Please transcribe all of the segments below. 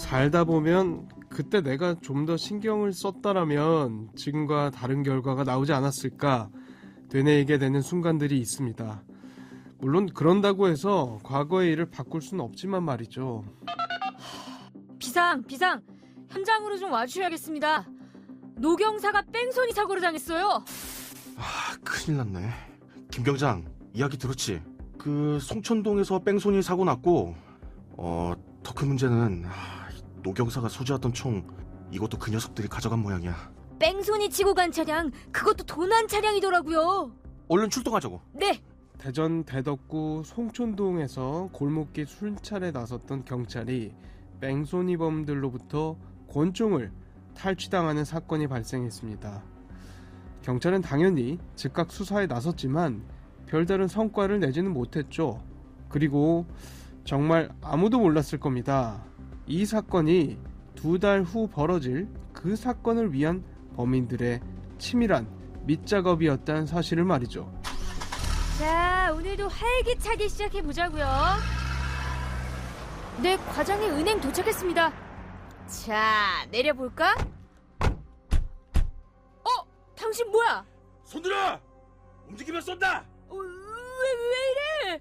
살다 보면 그때 내가 좀 더 신경을 썼다라면 지금과 다른 결과가 나오지 않았을까 되뇌이게 되는 순간들이 있습니다. 물론 그런다고 해서 과거의 일을 바꿀 수는 없지만 말이죠. 비상! 현장으로 좀 와주셔야겠습니다. 노경사가 뺑소니 사고를 당했어요. 큰일 났네. 김 경장, 이야기 들었지? 그 송천동에서 뺑소니 사고 났고 더 큰 문제는 노경사가 소지했던 총, 이것도 그 녀석들이 가져간 모양이야. 뺑소니 치고 간 차량, 그것도 도난 차량이더라고요. 얼른 출동하자고. 네. 대전 대덕구 송촌동에서 골목길 순찰에 나섰던 경찰이 뺑소니범들로부터 권총을 탈취당하는 사건이 발생했습니다. 경찰은 당연히 즉각 수사에 나섰지만 별다른 성과를 내지는 못했죠. 그리고 정말 아무도 몰랐을 겁니다. 이 사건이 2달 후 벌어질 그 사건을 위한 범인들의 치밀한 밑작업이었다는 사실을 말이죠. 자, 오늘도 활기차게 시작해보자고요. 네, 과장의 은행 도착했습니다. 자, 내려볼까? 당신 뭐야? 손들어! 움직이면 쏜다! 왜 이래?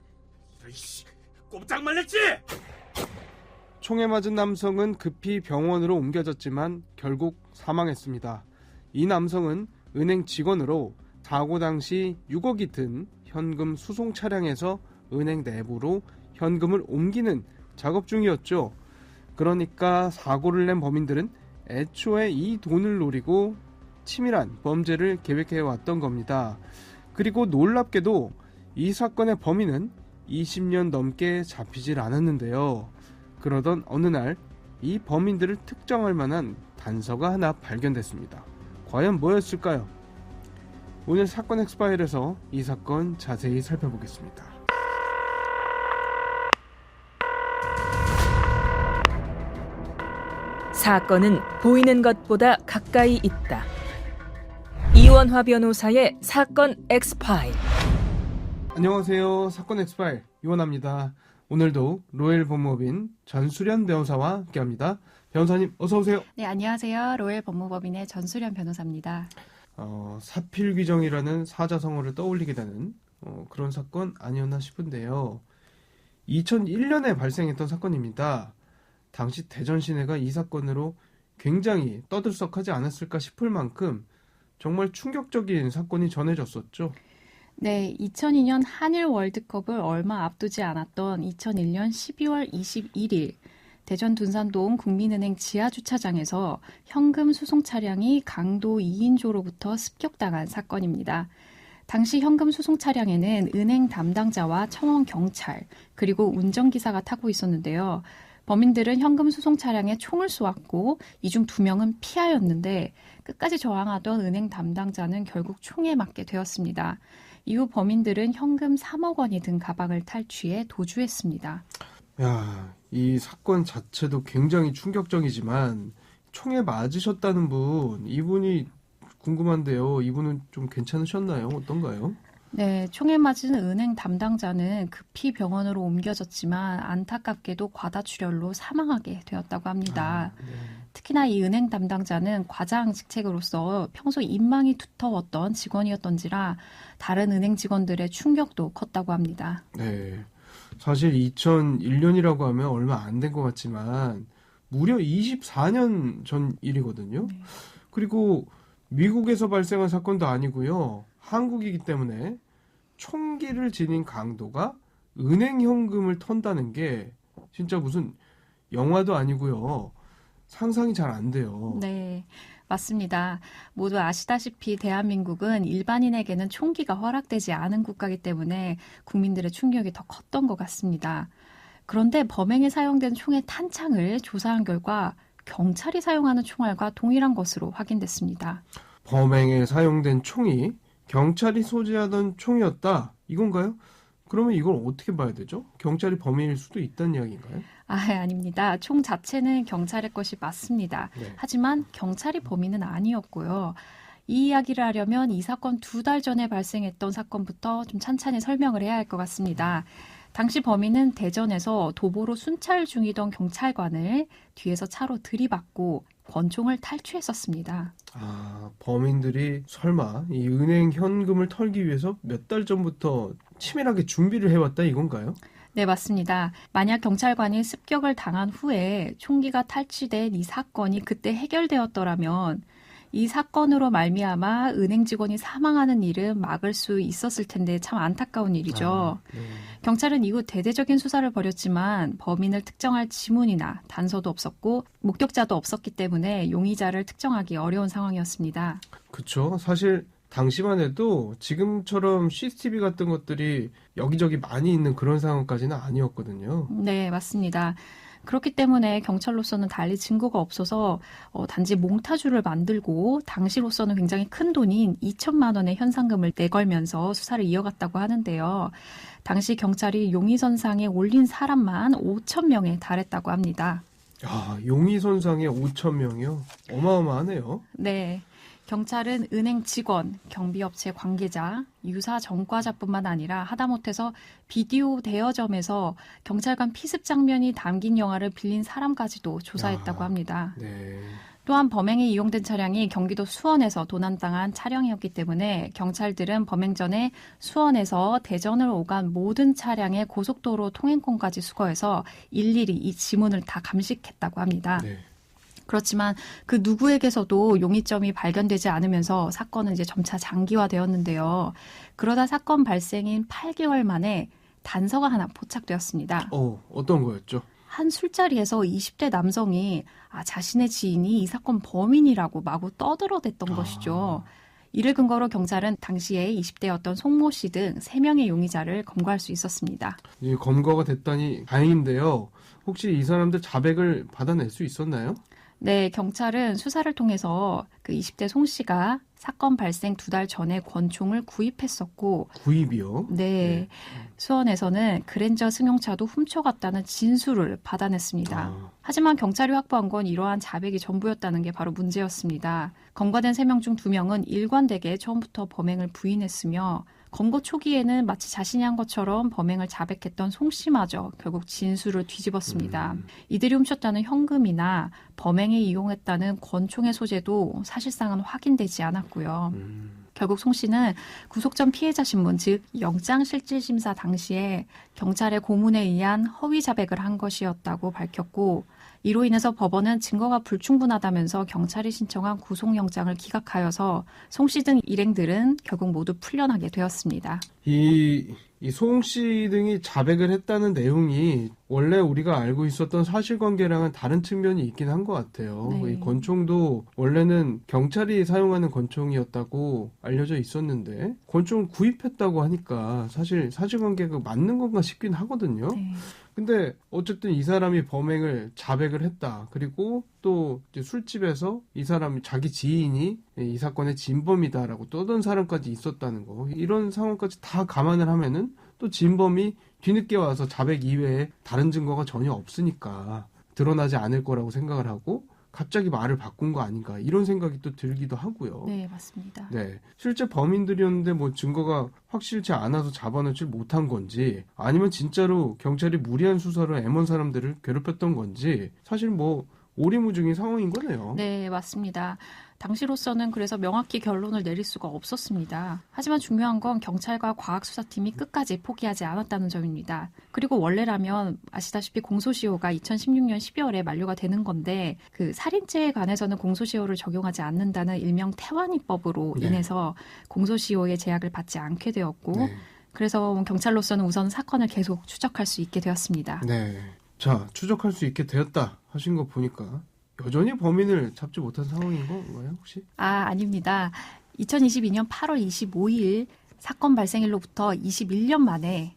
이씨, 꼼짝 말랬지? 총에 맞은 남성은 급히 병원으로 옮겨졌지만 결국 사망했습니다. 이 남성은 은행 직원으로 사고 당시 6억이 든 현금 수송 차량에서 은행 내부로 현금을 옮기는 작업 중이었죠. 그러니까 사고를 낸 범인들은 애초에 이 돈을 노리고 치밀한 범죄를 계획해왔던 겁니다. 그리고 놀랍게도 이 사건의 범인은 20년 넘게 잡히질 않았는데요. 그러던 어느 날 이 범인들을 특정할 만한 단서가 하나 발견됐습니다. 과연 뭐였을까요? 오늘 사건 엑스파일에서 이 사건 자세히 살펴보겠습니다. 사건은 보이는 것보다 가까이 있다. 이원화 변호사의 사건 엑스파일. 안녕하세요. 사건 엑스파일 이원화입니다. 오늘도 로엘 법무법인 전수련 변호사와 함께합니다. 변호사님 어서 오세요. 네, 안녕하세요. 로엘 법무법인의 전수련 변호사입니다. 사필귀정이라는 사자성어를 떠올리게 되는 그런 사건 아니었나 싶은데요. 2001년에 발생했던 사건입니다. 당시 대전 시내가 이 사건으로 굉장히 떠들썩하지 않았을까 싶을 만큼 정말 충격적인 사건이 전해졌었죠. 네, 2002년 한일 월드컵을 얼마 앞두지 않았던 2001년 12월 21일 대전 둔산동 국민은행 지하주차장에서 현금 수송 차량이 강도 2인조로부터 습격당한 사건입니다. 당시 현금 수송 차량에는 은행 담당자와 청원 경찰 그리고 운전기사가 타고 있었는데요. 범인들은 현금 수송 차량에 총을 쏘았고 이 중 2명은 피하였는데 끝까지 저항하던 은행 담당자는 결국 총에 맞게 되었습니다. 이후 범인들은 현금 3억 원이 든 가방을 탈취해 도주했습니다. 이 사건 자체도 굉장히 충격적이지만 총에 맞으셨다는 분, 이분이 궁금한데요. 이분은 좀 괜찮으셨나요? 어떤가요? 네, 총에 맞은 은행 담당자는 급히 병원으로 옮겨졌지만 안타깝게도 과다출혈로 사망하게 되었다고 합니다. 네. 특히나 이 은행 담당자는 과장 직책으로서 평소 인망이 두터웠던 직원이었던지라 다른 은행 직원들의 충격도 컸다고 합니다. 네. 사실 2001년이라고 하면 얼마 안 된 것 같지만 무려 24년 전 일이거든요. 네. 그리고 미국에서 발생한 사건도 아니고요. 한국이기 때문에 총기를 지닌 강도가 은행 현금을 턴다는 게 진짜 무슨 영화도 아니고요. 상상이 잘 안 돼요. 네, 맞습니다. 모두 아시다시피 대한민국은 일반인에게는 총기가 허락되지 않은 국가이기 때문에 국민들의 충격이 더 컸던 것 같습니다. 그런데 범행에 사용된 총의 탄창을 조사한 결과 경찰이 사용하는 총알과 동일한 것으로 확인됐습니다. 범행에 사용된 총이 경찰이 소지하던 총이었다. 이건가요? 그러면 이걸 어떻게 봐야 되죠? 경찰이 범인일 수도 있다는 이야기인가요? 아닙니다. 총 자체는 경찰의 것이 맞습니다. 네. 하지만 경찰이 범인은 아니었고요. 이 이야기를 하려면 이 사건 2달 전에 발생했던 사건부터 좀 찬찬히 설명을 해야 할 것 같습니다. 당시 범인은 대전에서 도보로 순찰 중이던 경찰관을 뒤에서 차로 들이받고 권총을 탈취했었습니다. 아, 범인들이 설마 이 은행 현금을 털기 위해서 몇 달 전부터 치밀하게 준비를 해왔다 이건가요? 네, 맞습니다. 만약 경찰관이 습격을 당한 후에 총기가 탈취된 이 사건이 그때 해결되었더라면 이 사건으로 말미암아 은행 직원이 사망하는 일은 막을 수 있었을 텐데 참 안타까운 일이죠. 네. 경찰은 이후 대대적인 수사를 벌였지만 범인을 특정할 지문이나 단서도 없었고 목격자도 없었기 때문에 용의자를 특정하기 어려운 상황이었습니다. 그쵸. 사실 당시만 해도 지금처럼 CCTV 같은 것들이 여기저기 많이 있는 그런 상황까지는 아니었거든요. 네, 맞습니다. 그렇기 때문에 경찰로서는 달리 증거가 없어서 단지 몽타주를 만들고 당시로서는 굉장히 큰 돈인 2천만 원의 현상금을 내걸면서 수사를 이어갔다고 하는데요. 당시 경찰이 용의선상에 올린 사람만 5천 명에 달했다고 합니다. 야, 용의선상에 5천 명이요? 어마어마하네요. 네. 경찰은 은행 직원, 경비업체 관계자, 유사 전과자뿐만 아니라 하다못해서 비디오 대여점에서 경찰관 피습 장면이 담긴 영화를 빌린 사람까지도 조사했다고 합니다. 네. 또한 범행에 이용된 차량이 경기도 수원에서 도난당한 차량이었기 때문에 경찰들은 범행 전에 수원에서 대전을 오간 모든 차량의 고속도로 통행권까지 수거해서 일일이 이 지문을 다 감식했다고 합니다. 네. 그렇지만 그 누구에게서도 용의점이 발견되지 않으면서 사건은 이제 점차 장기화되었는데요. 그러다 사건 발생인 8개월 만에 단서가 하나 포착되었습니다. 어떤 거였죠? 한 술자리에서 20대 남성이 자신의 지인이 이 사건 범인이라고 마구 떠들어댔던 것이죠. 이를 근거로 경찰은 당시에 20대였던 송모 씨 등 3명의 용의자를 검거할 수 있었습니다. 검거가 됐다니 다행인데요. 혹시 이 사람들 자백을 받아낼 수 있었나요? 네, 경찰은 수사를 통해서 그 20대 송 씨가 사건 발생 2달 전에 권총을 구입했었고, 구입이요? 네, 수원에서는 그랜저 승용차도 훔쳐갔다는 진술을 받아냈습니다. 하지만 경찰이 확보한 건 이러한 자백이 전부였다는 게 바로 문제였습니다. 검거된 3명 중 2명은 일관되게 처음부터 범행을 부인했으며 검거 초기에는 마치 자신이 한 것처럼 범행을 자백했던 송 씨마저 결국 진술을 뒤집었습니다. 이들이 훔쳤다는 현금이나 범행에 이용했다는 권총의 소재도 사실상은 확인되지 않았고요. 결국 송 씨는 구속 전 피해자 신문, 즉 영장실질심사 당시에 경찰의 고문에 의한 허위 자백을 한 것이었다고 밝혔고, 이로 인해서 법원은 증거가 불충분하다면서 경찰이 신청한 구속영장을 기각하여서 송 씨 등 일행들은 결국 모두 풀려나게 되었습니다. 이 송 씨 등이 자백을 했다는 내용이 원래 우리가 알고 있었던 사실관계랑은 다른 측면이 있긴 한 것 같아요. 네. 이 권총도 원래는 경찰이 사용하는 권총이었다고 알려져 있었는데 권총을 구입했다고 하니까 사실 사실관계가 맞는 건가 싶긴 하거든요. 네. 근데 어쨌든 이 사람이 범행을 자백을 했다. 그리고 또 이제 술집에서 이 사람이 자기 지인이 이 사건의 진범이다라고 떠든 사람까지 있었다는 거. 이런 상황까지 다 감안을 하면은 또 진범이 뒤늦게 와서 자백 이외에 다른 증거가 전혀 없으니까 드러나지 않을 거라고 생각을 하고 갑자기 말을 바꾼 거 아닌가 이런 생각이 또 들기도 하고요. 네, 맞습니다. 네, 실제 범인들이었는데 뭐 증거가 확실치 않아서 잡아놓지 못한 건지 아니면 진짜로 경찰이 무리한 수사로 M1 사람들을 괴롭혔던 건지 사실 뭐 오리무중인 상황인 거네요. 네, 맞습니다. 당시로서는 그래서 명확히 결론을 내릴 수가 없었습니다. 하지만 중요한 건 경찰과 과학수사팀이 끝까지 포기하지 않았다는 점입니다. 그리고 원래라면 아시다시피 공소시효가 2016년 12월에 만료가 되는 건데 그 살인죄에 관해서는 공소시효를 적용하지 않는다는 일명 태완이법으로 네. 인해서 공소시효의 제약을 받지 않게 되었고 네. 그래서 경찰로서는 우선 사건을 계속 추적할 수 있게 되었습니다. 네. 자, 추적할 수 있게 되었다 하신 거 보니까 여전히 범인을 잡지 못한 상황인 건가요, 혹시? 아닙니다. 2022년 8월 25일 사건 발생일로부터 21년 만에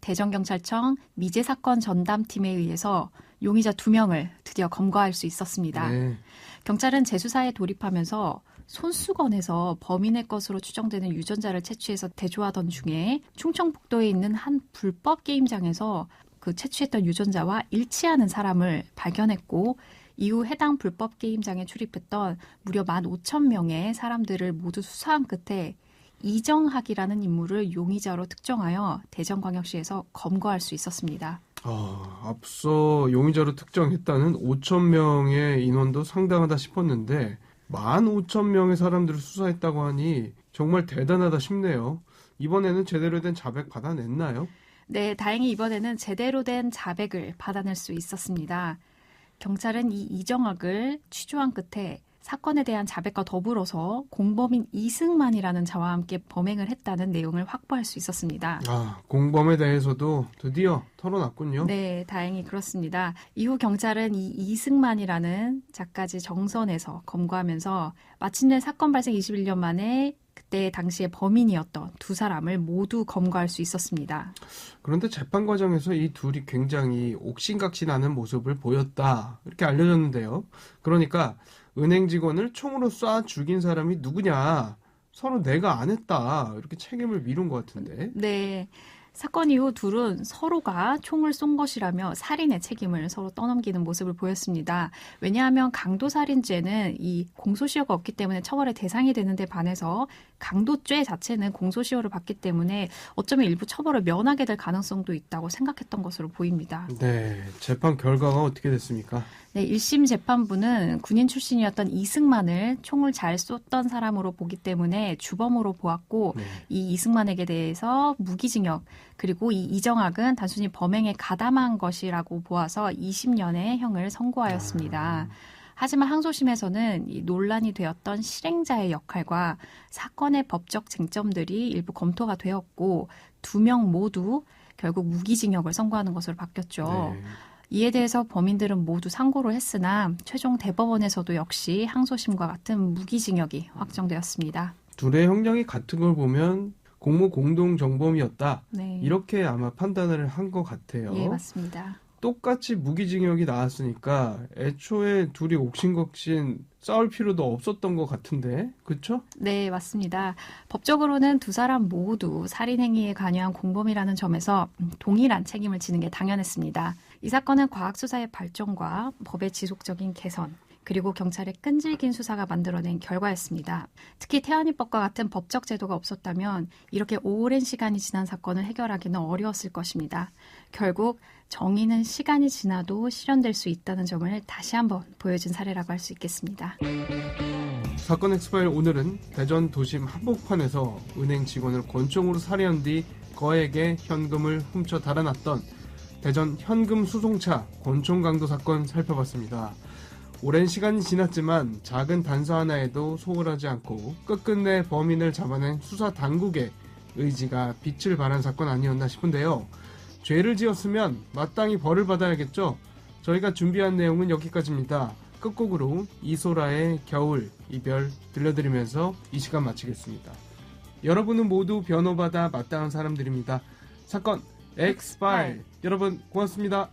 대전경찰청 미제사건 전담팀에 의해서 용의자 2명을 드디어 검거할 수 있었습니다. 네. 경찰은 재수사에 돌입하면서 손수건에서 범인의 것으로 추정되는 유전자를 채취해서 대조하던 중에 충청북도에 있는 한 불법 게임장에서 그 채취했던 유전자와 일치하는 사람을 발견했고 이후 해당 불법 게임장에 출입했던 무려 15,000명의 사람들을 모두 수사한 끝에 이정학이라는 인물을 용의자로 특정하여 대전광역시에서 검거할 수 있었습니다. 앞서 용의자로 특정했다는 5,000명의 인원도 상당하다 싶었는데 15,000명의 사람들을 수사했다고 하니 정말 대단하다 싶네요. 이번에는 제대로 된 자백 받아냈나요? 네, 다행히 이번에는 제대로 된 자백을 받아낼 수 있었습니다. 경찰은 이 이정학을 취조한 끝에 사건에 대한 자백과 더불어서 공범인 이승만이라는 자와 함께 범행을 했다는 내용을 확보할 수 있었습니다. 공범에 대해서도 드디어 털어놨군요. 네, 다행히 그렇습니다. 이후 경찰은 이 이승만이라는 자까지 정선해서 검거하면서 마침내 사건 발생 21년 만에 그때 당시에 범인이었던 두 사람을 모두 검거할 수 있었습니다. 그런데 재판 과정에서 이 둘이 굉장히 옥신각신하는 모습을 보였다 이렇게 알려졌는데요. 그러니까 은행 직원을 총으로 쏴 죽인 사람이 누구냐, 서로 내가 안 했다 이렇게 책임을 미룬 것 같은데. 네. 사건 이후 둘은 서로가 총을 쏜 것이라며 살인의 책임을 서로 떠넘기는 모습을 보였습니다. 왜냐하면 강도살인죄는 이 공소시효가 없기 때문에 처벌의 대상이 되는데 반해서 강도죄 자체는 공소시효를 받기 때문에 어쩌면 일부 처벌을 면하게 될 가능성도 있다고 생각했던 것으로 보입니다. 네, 재판 결과가 어떻게 됐습니까? 네, 1심 재판부는 군인 출신이었던 이승만을 총을 잘 쏘던 사람으로 보기 때문에 주범으로 보았고 네. 이 이승만에게 대해서 무기징역 그리고 이 이정학은 단순히 범행에 가담한 것이라고 보아서 20년의 형을 선고하였습니다. 하지만 항소심에서는 이 논란이 되었던 실행자의 역할과 사건의 법적 쟁점들이 일부 검토가 되었고 2명 모두 결국 무기징역을 선고하는 것으로 바뀌었죠. 네. 이에 대해서 범인들은 모두 상고를 했으나 최종 대법원에서도 역시 항소심과 같은 무기징역이 확정되었습니다. 둘의 형량이 같은 걸 보면 공모 공동 정범이었다. 네. 이렇게 아마 판단을 한 것 같아요. 예, 맞습니다. 똑같이 무기징역이 나왔으니까 애초에 둘이 옥신각신 싸울 필요도 없었던 것 같은데, 그렇죠? 네, 맞습니다. 법적으로는 두 사람 모두 살인행위에 관여한 공범이라는 점에서 동일한 책임을 지는 게 당연했습니다. 이 사건은 과학수사의 발전과 법의 지속적인 개선, 그리고 경찰의 끈질긴 수사가 만들어낸 결과였습니다. 특히 태안이법과 같은 법적 제도가 없었다면 이렇게 오랜 시간이 지난 사건을 해결하기는 어려웠을 것입니다. 결국 정의는 시간이 지나도 실현될 수 있다는 점을 다시 한번 보여준 사례라고 할 수 있겠습니다. 사건 엑스파일 오늘은 대전 도심 한복판에서 은행 직원을 권총으로 살해한 뒤 거액의 현금을 훔쳐 달아났던 대전 현금 수송차 권총 강도 사건 살펴봤습니다. 오랜 시간이 지났지만 작은 단서 하나에도 소홀하지 않고 끝끝내 범인을 잡아낸 수사 당국의 의지가 빛을 발한 사건 아니었나 싶은데요. 죄를 지었으면 마땅히 벌을 받아야겠죠. 저희가 준비한 내용은 여기까지입니다. 끝곡으로 이소라의 겨울, 이별 들려드리면서 이 시간 마치겠습니다. 여러분은 모두 변호받아 마땅한 사람들입니다. 사건 엑스파일. 여러분 고맙습니다.